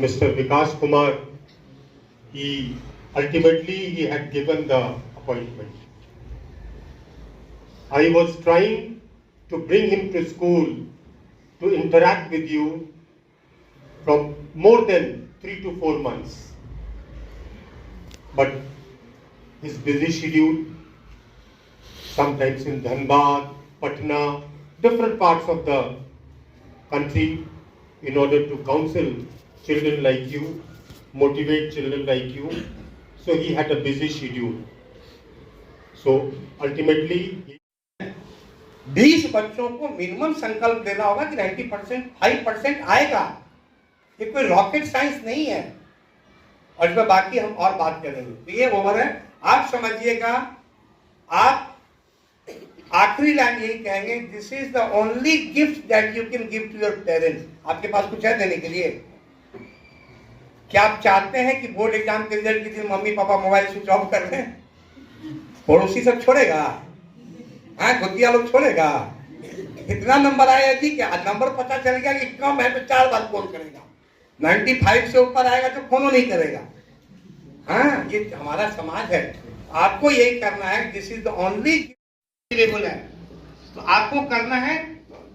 Mr. Vikas Kumar, he ultimately had given the appointment. I was trying to bring him to school to interact with you from more than 3 to 4 months. But his busy schedule, sometimes in Dhanbad, Patna, different parts of the country, in order to counsel children like you, motivate children like you. So he had a busy schedule. So ultimately, 20 बच्चों को minimum संकल्प देना होगा कि 90%, 5% आएगा। ये कोई rocket science नहीं है। और इसमें बाकी हम और बात करेंगे। तो ये ओवर है। आप समझिएगा, आप आखिरी लाइन यही कहेंगे, this is the only gift that you can give to your parents. आपके पास कुछ है देने के लिए? क्या आप चाहते हैं कि बोर्ड एग्जाम के रिजल्ट के दिन mummy papa mobile switch off कर दें? पड़ोसी सब छोड़ेगा? हाँ, खुदिया लोग छोड़ेगा? इतना नंबर आया जी, क्या नंबर पता चल गया कि कम है तो 4 बार फोन करेगा, 95 से ऊपर आएगा तो फोन नहीं करेगा। हाँ, ये हमारा समाज है। आपको यही करना है, this is the only level है। तो आपको करना है,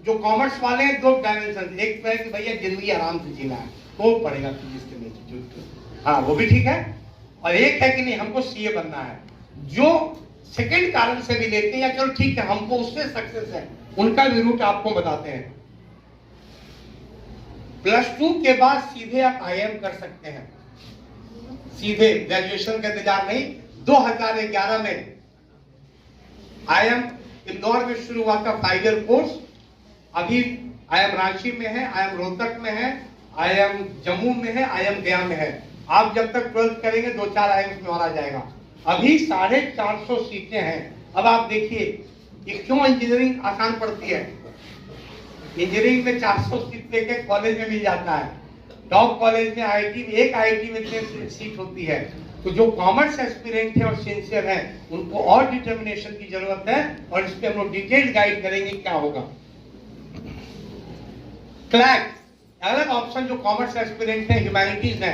जो कॉमर्स वाले हैं 2 डायमेंशन, एक तो है कि भैया जिंदगी आराम से जीना है, तो पड़ेगा फिजिक्स के नीचे, हाँ वो भी ठीक है। और एक है कि नहीं, हमको सीए बनना है। जो सेकंड कारण से भी लेते हैं, या चलो ठीक है हमको उससे सक्सेस है, उनका भी रूट आपको बताते हैं। +2 के बाद सीधे आप IIM कर सकते हैं, सीधे ग्रेजुएशन का इंतजार नहीं। 2011 में IIM इंदौर में शुरू हुआ था 5 ईयर कोर्स। अभी IIM रांची में है, IIM रोहतक में है, IIM जम्मू में है, IIM गया में है। आप जब तक 12th करेंगे 2-4 IIM में और आ जाएगा। अभी 450 सीटें हैं। अब आप देखिए कि क्यों इंजीनियरिंग आसान पड़ती है। इंजीनियरिंग में 400 सीट लेके कॉलेज में मिल जाता है। टॉप कॉलेज में IIT में, एक IIT में 3 सीट होती है। तो जो कॉमर्स एस्पिरेंट है और सिंसियर है, उनको और डिटर्मिनेशन की जरूरत है, और इस पे हम लोग डिटेल्ड गाइड करेंगे क्या होगा। क्लैट अलग ऑप्शन, जो कॉमर्स एस्पिरेंट है, ह्यूमैनिटीज है।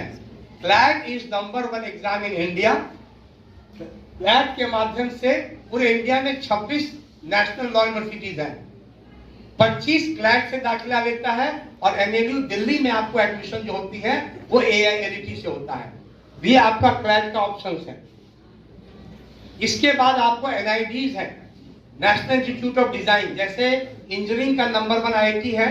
CLAT is number 1 exam in India. CLAT के माध्यम से पूरे इंडिया में 26 नेशनल लॉ यूनिवर्सिटीज हैं। 25 क्लैट से दाखिला लेता है, और NLU दिल्ली में आपको एडमिशन जो होती है वो AILET से होता है। भी आपका क्लैट का ऑप्शन है। इसके बाद आपको NIDs है, नेशनल इंस्टीट्यूट ऑफ डिजाइन। जैसे इंजीनियरिंग का नंबर 1 IIT है,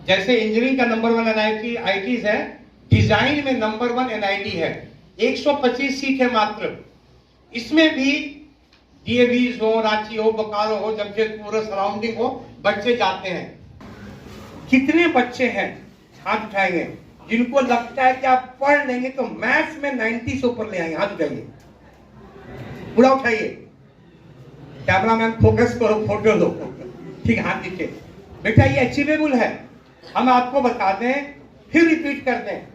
जैसे इंजीनियरिंग का नंबर 1 IITs है, डिजाइन में नंबर 1 NID है। 125 सीट है मात्र। इसमें भी DAVs हो, रांची हो, बोकारो हो, जमशेदपुर सराउंडिंग हो, बच्चे जाते हैं। कितने बच्चे हैं, हाथ उठाएंगे, जिनको लगता है कि आप पढ़ लेंगे तो मैथ्स में 90 से ऊपर ले आएंगे? हाथ उठाइए, पूरा उठाइए। कैमरामैन फोकस करो, फोटो लो। ठीक, हाथ नीचे। बेटा ये अचीवेबल है। हम आपको बता दें, फिर रिपीट कर दें,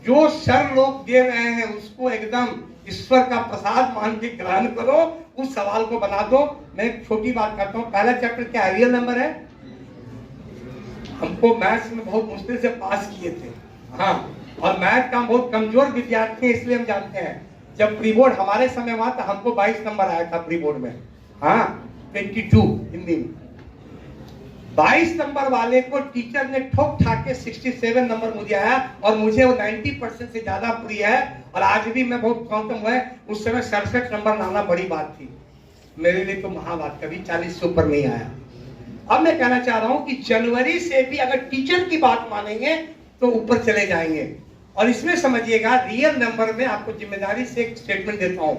जो सर लोग दे रहे हैं उसको एकदम ईश्वर का प्रसाद मान के ग्रहण करो, उस सवाल को बना दो। मैं एक छोटी बात करता हूँ, पहला चैप्टर क्या रियल नंबर है? हमको मैथ्स में बहुत मुश्किल से पास किए थे, हाँ, और मैथ का बहुत कमजोर विद्यार्थी, इसलिए हम जानते हैं। जब प्री बोर्ड हमारे समय हुआ था, हमको 22 नंबर आया था प्री बोर्ड में, हाँ 22 हिंदी में। 22 नंबर वाले को टीचर ने ठोक ठा के 67 नंबर मुझे आया, और मुझे वो 90% से ज्यादा प्रिय है। और आज भी मैं बहुत कम हुआ है, उस समय 67 नंबर लाना बड़ी बात थी मेरे लिए, तो महाबात, कभी 40 से ऊपर नहीं आया। अब मैं कहना चाह रहा हूं कि जनवरी से भी अगर टीचर की बात मानेंगे तो ऊपर चले जाएंगे। और इसमें समझिएगा, रियल नंबर में आपको जिम्मेदारी से एक स्टेटमेंट देता हूं।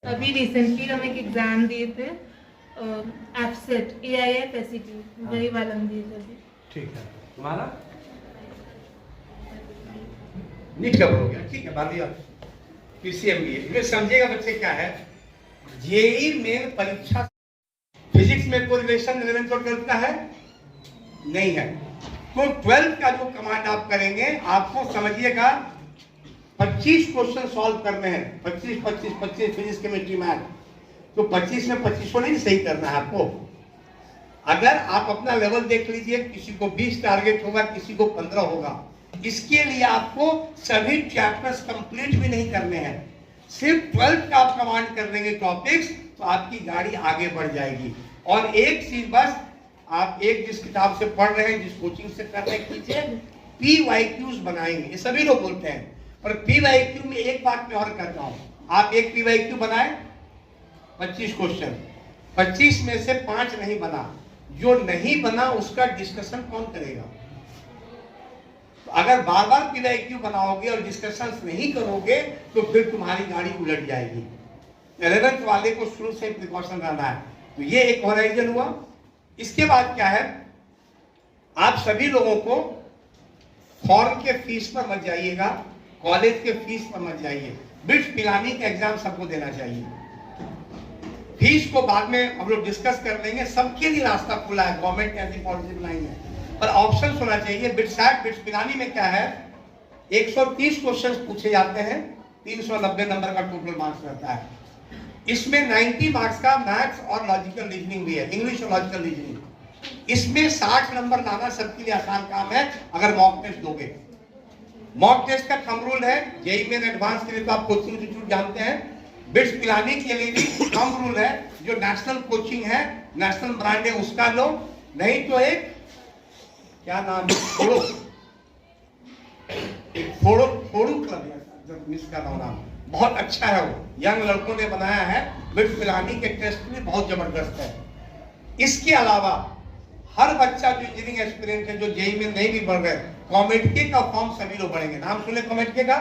अभी रिसेंटली हम एक एग्जाम दिए थे, एफसेट AIF SET, वही वाला हम दिए थे। ठीक है, तुम्हारा नीट कवर हो गया, ठीक है, बात PCM भी है। समझिएगा बच्चे क्या है, जेईई मेन परीक्षा फिजिक्स में कोई रिलेशन 11th और 12th का है नहीं है। तो 12th का जो कमांड आप करेंगे, आपको समझिएगा 25 क्वेश्चन सॉल्व करने हैं, 25 25 25 फिजिक्स केमिस्ट्री मैथ। तो 25 में 25 नहीं सही करना है आपको। अगर आप अपना लेवल देख लीजिए, किसी को 20 टारगेट होगा, किसी को 15 होगा। इसके लिए आपको सभी चैप्टर्स कंप्लीट भी नहीं करने हैं, सिर्फ 12th का आप कमांड कर लेंगे टॉपिक्स, तो आपकी गाड़ी आगे बढ़ जाएगी। और एक चीज बस, आप एक जिस किताब से पढ़ रहे हैं, जिस कोचिंग से कर रहे हैं, कीजिए PYQs बनाएंगे। ये सभी लोग बोलते हैं, पर PYQ में एक बात मैं और करता हूं, आप एक PYQ बनाए 25 क्वेश्चन, 25 में से 5 नहीं बना, जो नहीं बना उसका डिस्कशन कौन करेगा? तो अगर बार बार PYQ बनाओगे और डिस्कशन नहीं करोगे तो फिर तुम्हारी गाड़ी उलट जाएगी। 11th वाले को शुरू से प्रिकॉशन रहना है। तो ये एक होराइजन हुआ। इसके बाद क्या है, आप सभी लोगों को फॉर्म के फीस पर मत जाइएगा, कॉलेज के फीस पर मत जाइए। बिट्स पिलानी का एग्जाम सबको देना चाहिए। फीस को बाद में हम लोग डिस्कस कर लेंगे, सबके लिए रास्ता खुला है, गवर्नमेंट ने ऐसी पॉलिसी बनाई है, पर ऑप्शन होना चाहिए। बिट्स पिलानी में क्या है, 130 क्वेश्चन पूछे जाते हैं, 390 नंबर का टोटल मार्क्स रहता है। इसमें 90 मार्क्स का मैथ्स और लॉजिकल रीजनिंग भी है, इंग्लिश और लॉजिकल रीजनिंग। इसमें 60 नंबर लाना सबके लिए आसान काम है अगर मॉक टेस्ट दोगे। मॉक टेस्ट का थंब रूल है, जेईई मेन एडवांस के लिए तो आप कोचिंग इंस्टीट्यूट जानते हैं, बिट्स पिलानी के लिए भी थंब रूल है, जो नेशनल कोचिंग है, नेशनल ब्रांड है, उसका लो, नहीं तो एक क्या नाम है, फोड़ू क्लब है, मिस कर रहा हूं नाम, बहुत अच्छा है वो, यंग लड़कों ने बनाया है, बिट्स पिलानी के टेस्ट में बहुत जबरदस्त है। इसके अलावा हर बच्चा जो इंजीनियरिंग एक्सपीरियंस है, जो जेईई में नहीं भी बढ़ रहे, कॉमेडके का फॉर्म सभी लोग भरेंगे। नाम सुने कॉमेडके का?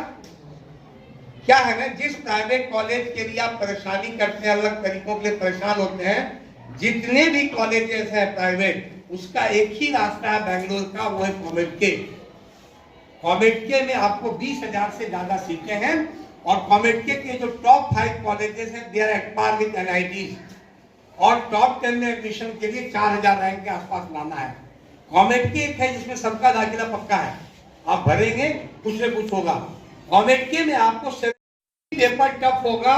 क्या है ना, जिस प्राइवेट कॉलेज के लिए आप परेशानी करते हैं, अलग तरीकों के लिए परेशान होते हैं, जितने भी कॉलेजेस हैं प्राइवेट, उसका एक ही रास्ता है बेंगलोर का, वो है कॉमेडके। कॉमेडके में आपको 20,000 से ज्यादा सीटें हैं, और कॉमेडके के जो टॉप 5 कॉलेजेस हैं, they are at par with NITs, और टॉप 10 में एडमिशन के लिए 4000 रैंक के आसपास लाना है। कॉमेडके एक है जिसमें सबका दाखिला पक्का है, आप भरेंगे कुछ न कुछ होगा। कॉमेडके में आपको पेपर टफ होगा,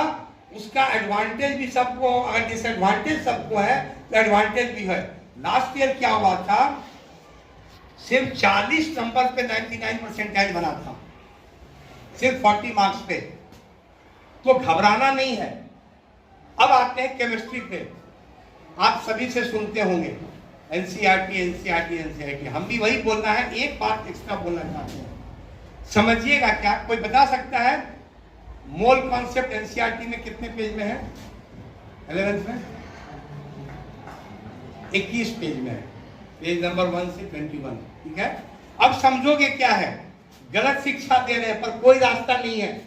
उसका एडवांटेज भी सबको, अगर डिसएडवांटेज सबको है तो एडवांटेज भी है। लास्ट ईयर क्या हुआ था, सिर्फ 40 नंबर पे 99 परसेंटेज बना था, सिर्फ 40 मार्क्स पे, तो घबराना नहीं है। अब आते हैं केमिस्ट्री पे। आप सभी से सुनते होंगे NCERT, हम भी वही बोलना है, एक बात एक्स्ट्रा बोलना चाहते हैं, समझिएगा। क्या कोई बता सकता है मोल कॉन्सेप्ट NCERT में कितने पेज में है? 11th में 21 पेज में है, पेज नंबर 1 से 21, ठीक है। अब समझोगे क्या है, गलत शिक्षा दे रहे हैं, पर कोई रास्ता नहीं है।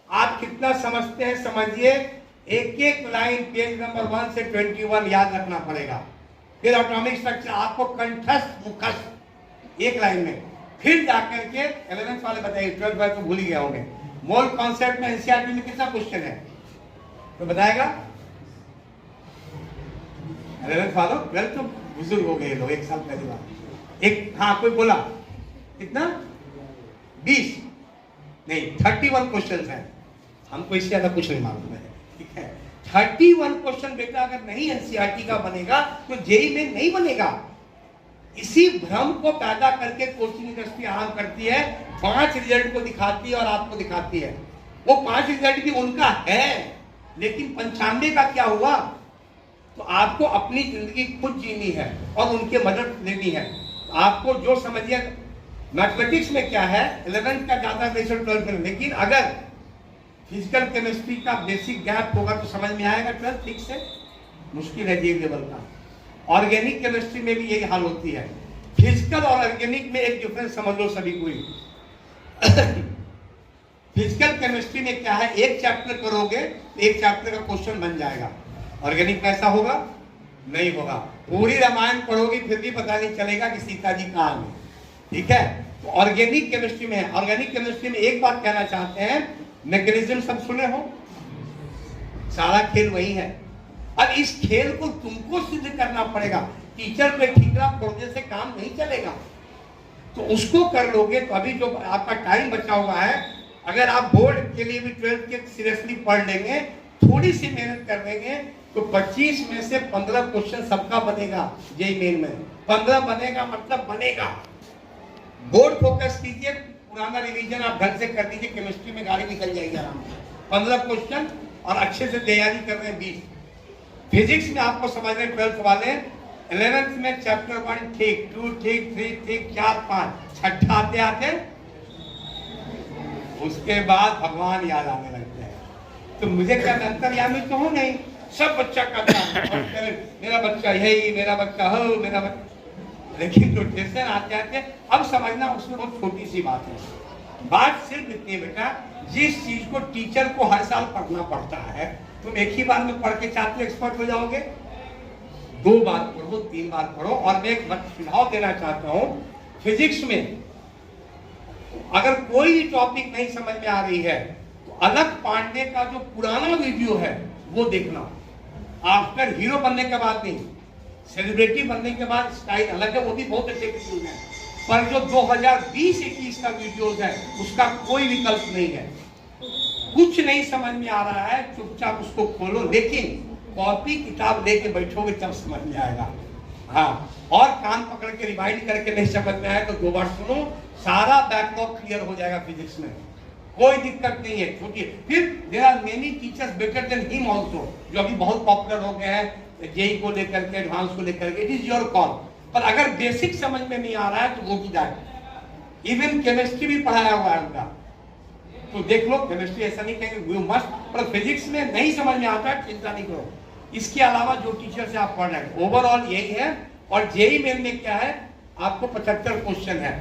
आप कितना समझते हैं समझिए, एक एक लाइन पेज नंबर 1 से 21 याद रखना पड़ेगा। फिर ऑटोमिक स्ट्रक्चर आपको कंठस्थ मुखस्थ एक लाइन में, फिर जाकर के 11th वाले बताइए, 12th वाले तो भूल ही गए होंगे, मोल कॉन्सेप्ट में NCERT में कितना क्वेश्चन है तो बताएगा? 11th वालों, 12th तो बुजुर्ग हो गए लोग, एक साल पहली बार एक, हाँ कोई बोला कितना? 20 नहीं, 31 क्वेश्चन है, हमको इससे ज्यादा कुछ नहीं मालूम है, ठीक है। 31 क्वेश्चन बेटा अगर नहीं NCERT का बनेगा तो जेईई में नहीं बनेगा। इसी भ्रम को पैदा करके कोचिंग इंडस्ट्री आराम करती है, 5 रिजल्ट को दिखाती है और आपको दिखाती है। वो 5 रिजल्ट भी उनका है, लेकिन 95 का क्या हुआ? तो आपको अपनी जिंदगी खुद जीनी है और उनके मदद लेनी है। आपको जो समझिए, मैथमेटिक्स में क्या है, 11th का ज्यादा बेसिक 12th में, लेकिन अगर फिजिकल केमिस्ट्री का बेसिक गैप होगा तो समझ में आएगा 12th ठीक से, मुश्किल है जी लेवल का। ऑर्गेनिक केमिस्ट्री में भी यही हाल होती है। फिजिकल और ऑर्गेनिक में एक डिफरेंस समझ लो सभी को ही। फिजिकल केमिस्ट्री में क्या है, एक चैप्टर करोगे तो एक चैप्टर का क्वेश्चन बन जाएगा। ऑर्गेनिक में ऐसा होगा नहीं होगा, पूरी रामायण पढ़ोगी फिर भी पता नहीं चलेगा कि सीता जी कहाँ गए, ठीक है। तो ऑर्गेनिक केमिस्ट्री में है। ऑर्गेनिक केमिस्ट्री में एक बात कहना चाहते हैं, मैकेनिज्म सब सुने हो, सारा खेल वही है। अब इस खेल को तुमको सिद्ध करना पड़ेगा, टीचर पे ठीकरा फोड़ने से काम नहीं चलेगा। तो उसको कर लोगे तो अभी जो आपका टाइम बचा हुआ है, अगर आप बोर्ड के लिए भी 12th के सीरियसली पढ़ लेंगे, थोड़ी सी मेहनत कर लेंगे, तो 25 में से 15 क्वेश्चन सबका बनेगा जेईई मेन में। 15 बनेगा मतलब बनेगा। बोर्ड फोकस कीजिए, पुराना रिवीजन आप ढंग से कर दीजिए, केमिस्ट्री में गाड़ी निकल जाएगी आराम से। 15 क्वेश्चन और अच्छे से तैयारी कर रहे हैं 20। फिजिक्स में आपको समझ रहे 12th वाले, 11th में चैप्टर 1 ठीक, 2 ठीक, 3 ठीक, 4 5, छठा आते आते उसके बाद भगवान याद आने लगते हैं। तो मुझे क्या अंतर्यामी तो हो नहीं, सब बच्चा करता है मेरा बच्चा यही, मेरा बच्चा हो, मेरा बच्चा, लेकिन जो टेंशन आते आते अब समझना उसमें बहुत छोटी सी बात है। बात सिर्फ इतनी है बेटा, जिस चीज को टीचर को हर साल पढ़ना पड़ता है, तुम एक ही बार में पढ़ के चाहते एक्सपर्ट हो जाओगे? 2 बार पढ़ो, 3 बार पढ़ो। और मैं एक सुझाव देना चाहता हूँ, फिजिक्स में अगर कोई भी टॉपिक नहीं समझ में आ रही है तो अलग पांडे का जो पुराना वीडियो है वो देखना। आफ्टर हीरो बनने के बाद नहीं, सेलिब्रिटी बनने के बाद स्टाइल अलग है, वो भी बहुत अच्छे वीडियो है, पर जो 2020-21 का वीडियो है उसका कोई विकल्प नहीं है। कुछ नहीं समझ में आ रहा है, चुपचाप उसको खोलो, लेकिन कॉपी किताब लेके बैठोगे तब समझ में आएगा। हाँ, और कान पकड़ के रिवाइंड करके नहीं समझ में आया तो 2 बार सुनो, सारा बैकलॉग क्लियर हो जाएगा फिजिक्स में, कोई दिक्कत नहीं है। छोटी फिर there are many teachers better than him also, जो अभी बहुत पॉपुलर हो गए हैं जेईई को लेकर के, एडवांस को लेकर के, इट इज योर कॉल। पर अगर बेसिक समझ में नहीं आ रहा है तो वो भी जाए। इवन केमिस्ट्री भी पढ़ाया हुआ है उनका, तो देख लो, केमिस्ट्री ऐसा नहीं कहेंगे यू मस्ट, पर फिजिक्स में नहीं समझ में आता है, चिंता नहीं करो। इसके अलावा जो टीचर से आप पढ़ रहे हैं ओवरऑल यही है। और जेईई मेन में क्या है, आपको 75 क्वेश्चन है,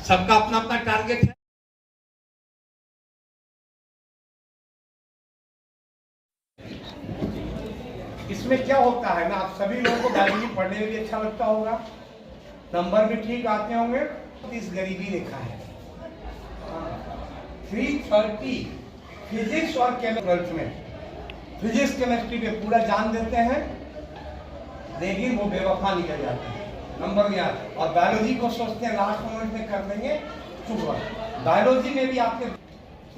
सबका अपना अपना टारगेट है। इसमें क्या होता है ना, आप सभी लोगों को बायोलॉजी पढ़ने में भी अच्छा लगता होगा, नंबर भी ठीक आते होंगे। इस गरीबी रेखा है 330 फिजिक्स और केमिस्ट्री में, फिजिक्स केमिस्ट्री पे पूरा जान देते हैं, लेकिन वो बेवफा निकल जाते हैं, नंबर याद। और बायोलॉजी को सोचते हैं लास्ट मोमेंट में कर देंगे, चुप रहो। बायोलॉजी में भी आपके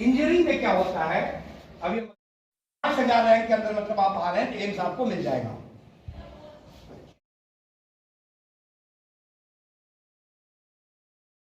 इंजीनियरिंग में क्या होता है, अभी 5000 रैंक के अंदर मतलब आप आ रहे हैं तो एम्स आपको मिल जाएगा।